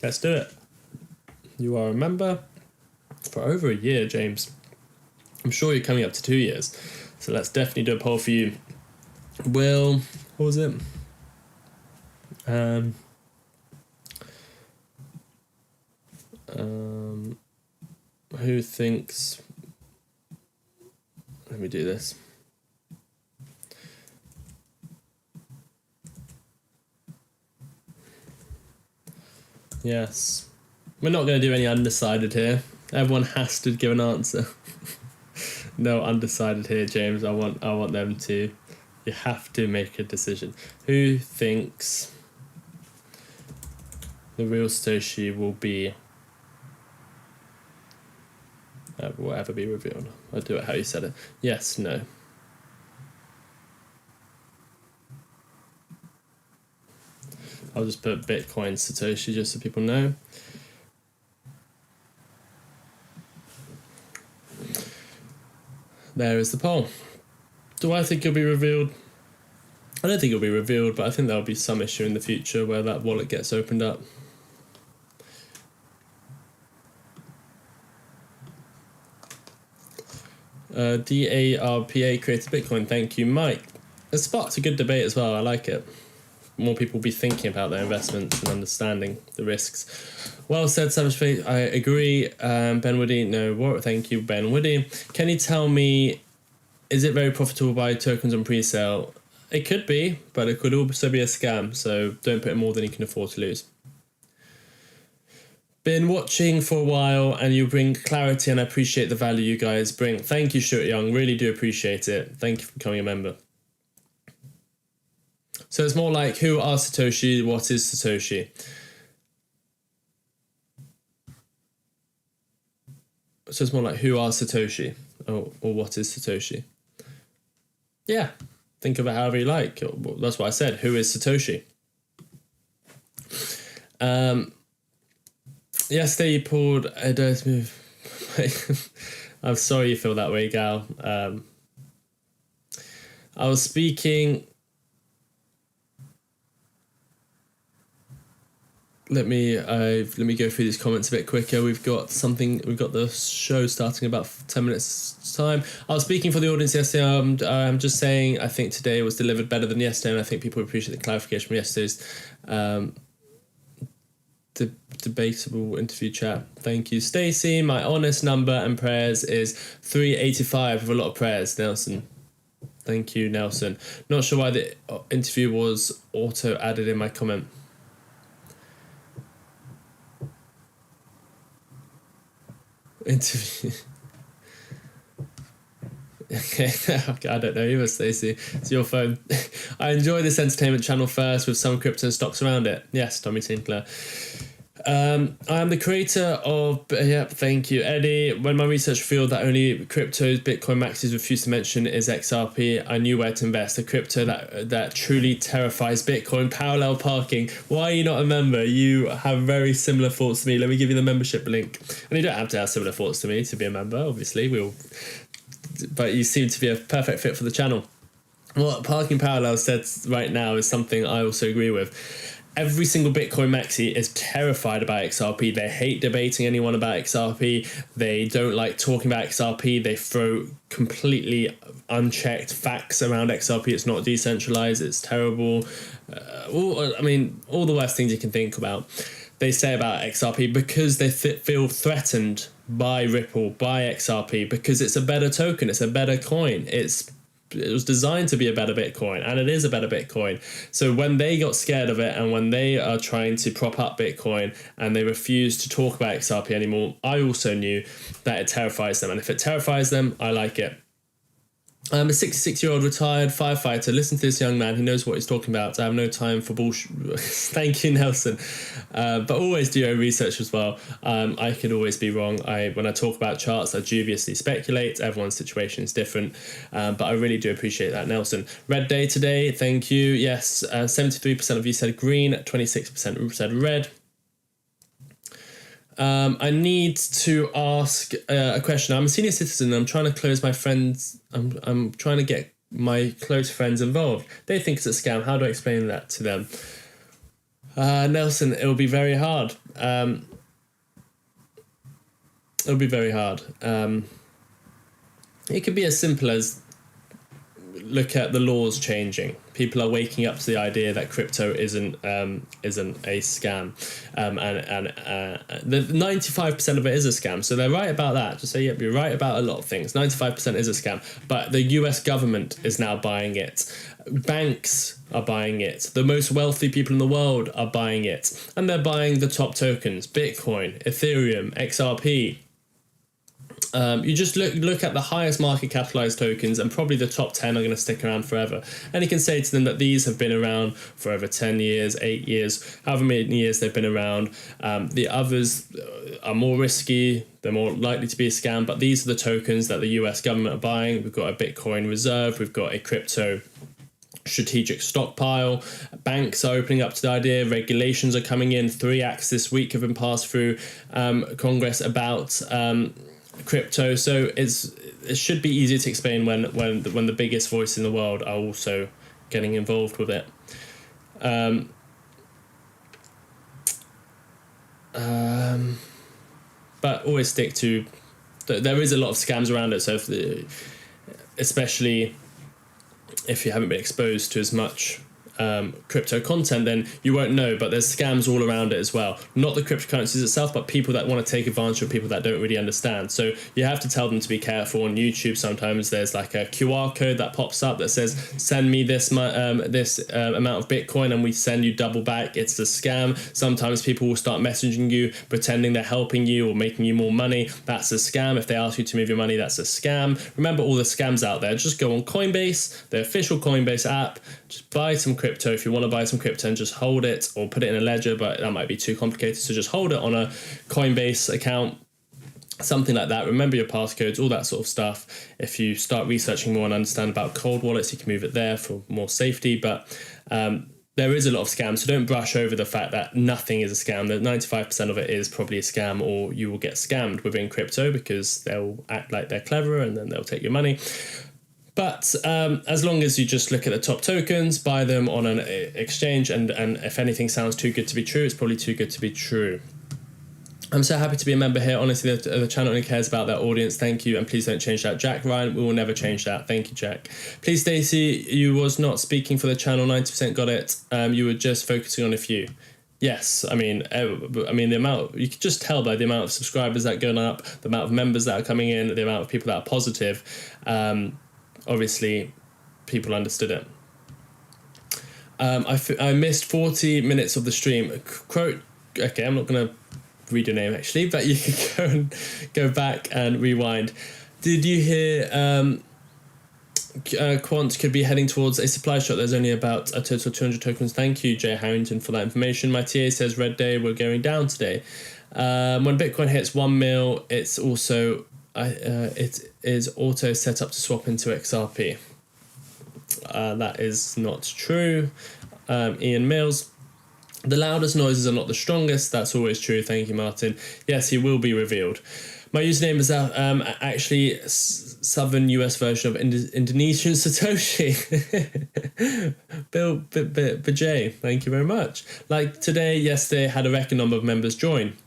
Let's do it. You are a member for over a year, James. I'm sure you're coming up to 2 years. So let's definitely do a poll for you. Will, what was it? Who thinks, let me do this. Yes. We're not going to do any undecided here. Everyone has to give an answer. No undecided here, James. I want them to. You have to make a decision. Who thinks the real Satoshi will ever be revealed? I'll do it how you said it. Yes, no. I'll just put Bitcoin Satoshi just so people know. There is the poll. Do I think it'll be revealed? I don't think it'll be revealed, but I think there'll be some issue in the future where that wallet gets opened up. DARPA created Bitcoin. Thank you, Mike. It sparked a good debate as well. I like it. More people will be thinking about their investments and understanding the risks. Well said, Savage Faith. I agree. Ben Woody, no, what? Thank you, Ben Woody. Can you tell me, is it very profitable to buy tokens on pre-sale? It could be, but it could also be a scam. So don't put in more than you can afford to lose. Been watching for a while and you bring clarity and I appreciate the value you guys bring. Thank you, Stuart Young. Really do appreciate it. Thank you for becoming a member. So it's more like, who are Satoshi? What is Satoshi? So it's more like, who are Satoshi? Or what is Satoshi? Yeah, think of it however you like. That's what I said. Who is Satoshi? Yesterday you pulled a dirty move. I'm sorry you feel that way, Gal. I was speaking. Let me go through these comments a bit quicker. We've got the show starting in about 10 minutes time. I was speaking for the audience yesterday. I'm just saying I think today was delivered better than yesterday, and I think people appreciate the clarification from yesterday's debatable interview chat. Thank you, Stacey. My honest number and prayers is 385 with a lot of prayers, Nelson. Thank you, Nelson. Not sure why the interview was auto added in my comment. Interview. Okay, I don't know either, Stacey. It's your phone. I enjoy this entertainment channel first with some crypto and stocks around it. Yes, Tommy Sinclair. I am the creator of... Yeah, thank you, Eddie. When my research revealed that only cryptos Bitcoin maxis refused to mention is XRP, I knew where to invest. A crypto that truly terrifies Bitcoin. Parallel parking. Why are you not a member? You have very similar thoughts to me. Let me give you the membership link. And you don't have to have similar thoughts to me to be a member, obviously. But you seem to be a perfect fit for the channel. What Parking Parallel said right now is something I also agree with. Every single Bitcoin maxi is terrified about XRP. They hate debating anyone about XRP. They don't like talking about XRP. They throw completely unchecked facts around XRP. It's not decentralized. It's terrible. All the worst things you can think about. They say about XRP because they feel threatened by Ripple, by XRP, because it's a better token. It's a better coin. It was designed to be a better Bitcoin, and it is a better Bitcoin. So when they got scared of it and when they are trying to prop up Bitcoin and they refuse to talk about XRP anymore, I also knew that it terrifies them. And if it terrifies them, I like it. I'm a 66-year-old retired firefighter. Listen to this young man. He knows what he's talking about. I have no time for bullshit. Thank you, Nelson. But always do your own research as well. I could always be wrong. When I talk about charts, I dubiously speculate. Everyone's situation is different. But I really do appreciate that, Nelson. Red day today. Thank you. Yes, 73% of you said green. 26% said red. I need to ask a question. I'm a senior citizen. I'm trying to close my friends. I'm trying to get my close friends involved. They think it's a scam. How do I explain that to them? Nelson, it will be very hard. It'll be very hard. It could be as simple as look at the laws changing. People are waking up to the idea that crypto isn't a scam, and the 95% of it is a scam. So they're right about that. Just say, yep, you're right about a lot of things. 95% is a scam, but the US government is now buying it. Banks are buying it. The most wealthy people in the world are buying it, and they're buying the top tokens: Bitcoin, Ethereum, XRP. You just look at the highest market capitalized tokens, and probably the top 10 are going to stick around forever. And you can say to them that these have been around for over 10 years, 8 years, however many years they've been around. The others are more risky. They're more likely to be a scam. But these are the tokens that the US government are buying. We've got a Bitcoin reserve. We've got a crypto strategic stockpile. Banks are opening up to the idea. Regulations are coming in. 3 acts this week have been passed through Congress about crypto. So it should be easier to explain when the biggest voice in the world are also getting involved with it. But always stick to there is a lot of scams around it, so especially if you haven't been exposed to as much crypto content, then you won't know, but there's scams all around it as well. Not the cryptocurrencies itself, but people that want to take advantage of people that don't really understand. So you have to tell them to be careful. On YouTube sometimes there's like a QR code that pops up that says send me this amount of Bitcoin and we send you double back. It's a scam. Sometimes people will start messaging you pretending they're helping you or making you more money. That's a scam. If they ask you to move your money, that's a scam. Remember all the scams out there. Just go on Coinbase, the official Coinbase app, just buy some crypto. If you want to buy some crypto and just hold it or put it in a ledger, but that might be too complicated, so just hold it on a Coinbase account, something like that. Remember your passcodes, all that sort of stuff. If you start researching more and understand about cold wallets, you can move it there for more safety. But there is a lot of scams, so don't brush over the fact that nothing is a scam. That 95% of it is probably a scam, or you will get scammed within crypto because they'll act like they're clever and then they'll take your money. But as long as you just look at the top tokens, buy them on an exchange, and if anything sounds too good to be true, it's probably too good to be true. I'm so happy to be a member here. Honestly, the channel only cares about their audience. Thank you, and please don't change that. Jack Ryan, we will never change that. Thank you, Jack. Please, Stacey, you was not speaking for the channel. 90% got it. You were just focusing on a few. Yes, I mean the amount, you can just tell by the amount of subscribers that are going up, the amount of members that are coming in, the amount of people that are positive. Obviously, people understood it. I missed 40 minutes of the stream. Quote. Okay, I'm not gonna read your name actually, but you can go back and rewind. Did you hear Quant could be heading towards a supply shot? There's only about a total of 200 tokens. Thank you, Jay Harrington, for that information. My TA says red day, we're going down today. When Bitcoin hits 1 mil, it's also it is auto set up to swap into XRP. That is not true. Ian Mills. The loudest noises are not the strongest. That's always true. Thank you, Martin. Yes, he will be revealed. My username is actually Southern US version of Indonesian Satoshi. Bill Bajay, thank you very much. Like today, yesterday, had a record number of members join.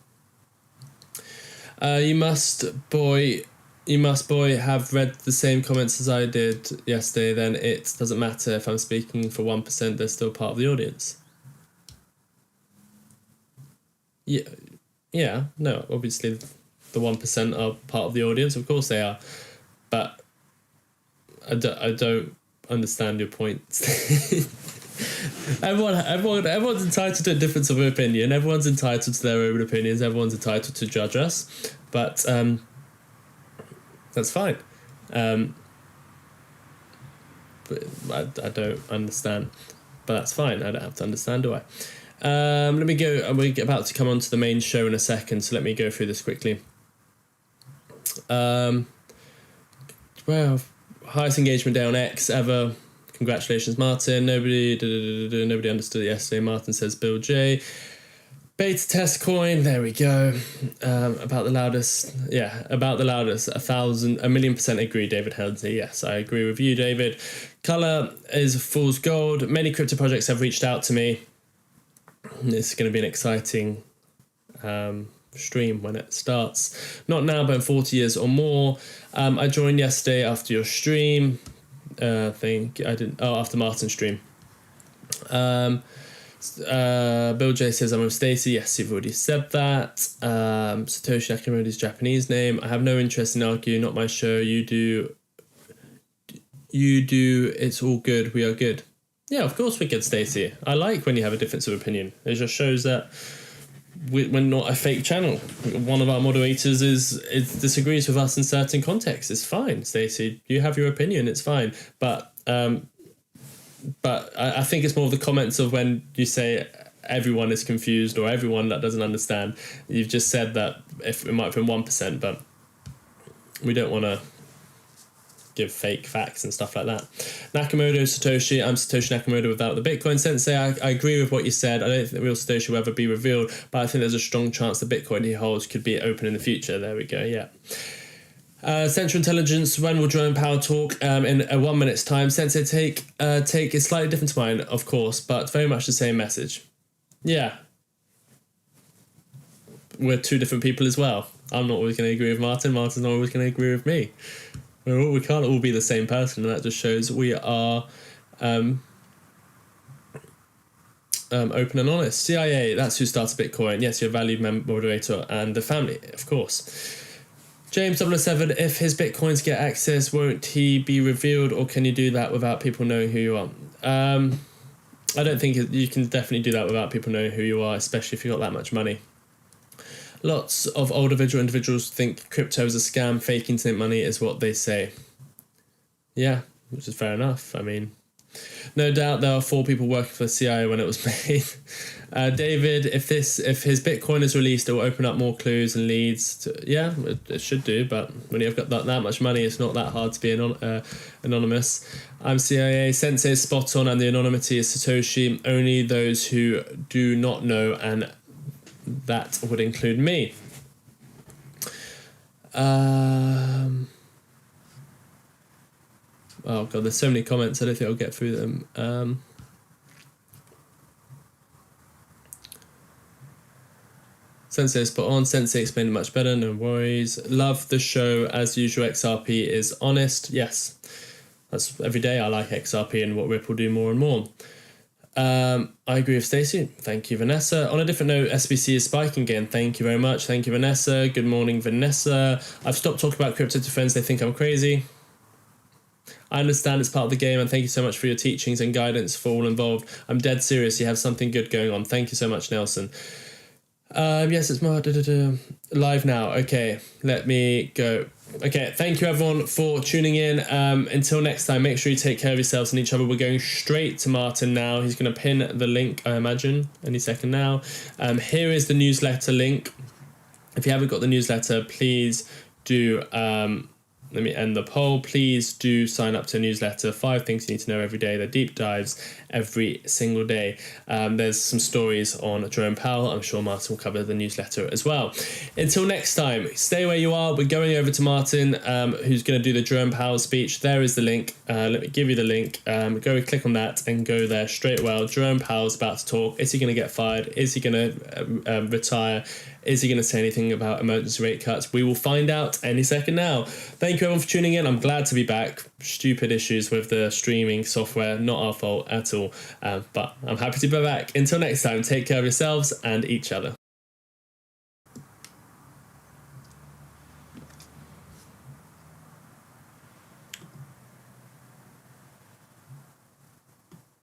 You must, boy, have read the same comments as I did yesterday. Then it doesn't matter if I'm speaking for 1%. They're still part of the audience. Yeah, no, obviously the 1% are part of the audience, of course they are, but I don't understand your point. Everyone's entitled to a difference of opinion, everyone's entitled to their own opinions, everyone's entitled to judge us, but that's fine. But I don't understand, but that's fine, I don't have to understand, do I? Let me go. We're about to come on to the main show in a second, so let me go through this quickly. Well, highest engagement day on X ever. Congratulations, Martin. Nobody understood it yesterday. Martin says Bill J. Beta test coin. There we go. About the loudest. Yeah, about the loudest. 1,000,000,000% agree. David Heldsey. Yes, I agree with you, David. Color is fool's gold. Many crypto projects have reached out to me. It's going to be an exciting stream when it starts. Not now, but in 40 years or more. I joined yesterday after your stream. After Martin's stream. Bill J says I'm with Stacey. Yes, you've already said that. Satoshi Nakamoto's Japanese name. I have no interest in arguing. Not my show. You do. It's all good. We are good. Yeah, of course we're good, Stacey. I like when you have a difference of opinion. It just shows that we're not a fake channel. One of our moderators disagrees with us in certain contexts. It's fine, Stacey. You have your opinion. It's fine. But I think it's more of the comments of when you say everyone is confused or everyone that doesn't understand. You've just said that if it might have been 1%, but we don't want to give fake facts and stuff like that. Nakamoto, Satoshi. I'm Satoshi Nakamoto without the Bitcoin Sensei. I agree with what you said. I don't think the real Satoshi will ever be revealed, but I think there's a strong chance the Bitcoin he holds could be open in the future. There we go, yeah. Central Intelligence, when will Drone Power talk? In 1 minute's time. Sensei take is slightly different to mine, of course, but very much the same message. Yeah. We're two different people as well. I'm not always going to agree with Martin. Martin's not always going to agree with me. We can't all be the same person, and that just shows we are open and honest. CIA, that's who starts Bitcoin. Yes, your valued moderator and the family, of course. James 007, if his Bitcoins get access, won't he be revealed, or can you do that without people knowing who you are? I don't think you can definitely do that without people knowing who you are, especially if you've got that much money. Lots of older individuals think crypto is a scam, faking to make money is what they say. Yeah, which is fair enough. I mean, No doubt there are 4 people working for the CIA when it was made. David, if his Bitcoin is released, it will open up more clues and leads. Yeah, it should do, but when you've got that much money, it's not that hard to be anonymous. I'm CIA. Sensei is spot on, and the anonymity is Satoshi. Only those who do not know, and that would include me. Oh god, there's so many comments. I don't think I'll get through them. Sensei spot on. Sensei explained it much better. No worries. Love the show as usual. XRP is honest. Yes, that's every day. I like XRP and what Ripple do more and more. I agree with Stacey. Thank you, Vanessa. On a different note, SBC is spiking again. Thank you very much. Thank you, Vanessa. Good morning, Vanessa. I've stopped talking about crypto to friends. They think I'm crazy. I understand it's part of the game, and thank you so much for your teachings and guidance for all involved. I'm dead serious. You have something good going on. Thank you so much, Nelson. Yes, it's more live now. Okay, let me go. Okay, thank you everyone for tuning in. Until next time, make sure you take care of yourselves and each other. We're going straight to Martyn now. He's going to pin the link, I imagine, any second now. Here is the newsletter link. If you haven't got the newsletter, please do... let me end the poll. Please do sign up to a newsletter. 5 things you need to know every day. They're deep dives every single day. There's some stories on Jerome Powell. I'm sure Martyn will cover the newsletter as well. Until next time, stay where you are. We're going over to Martyn, who's going to do the Jerome Powell speech. There is the link. Let me give you the link. Go click on that and go there straight away. Jerome Powell's about to talk. Is he going to get fired? Is he going to retire? Is he going to say anything about emergency rate cuts? We will find out any second now. Thank you everyone for tuning in. I'm glad to be back. Stupid issues with the streaming software. Not our fault at all. But I'm happy to be back. Until next time, take care of yourselves and each other.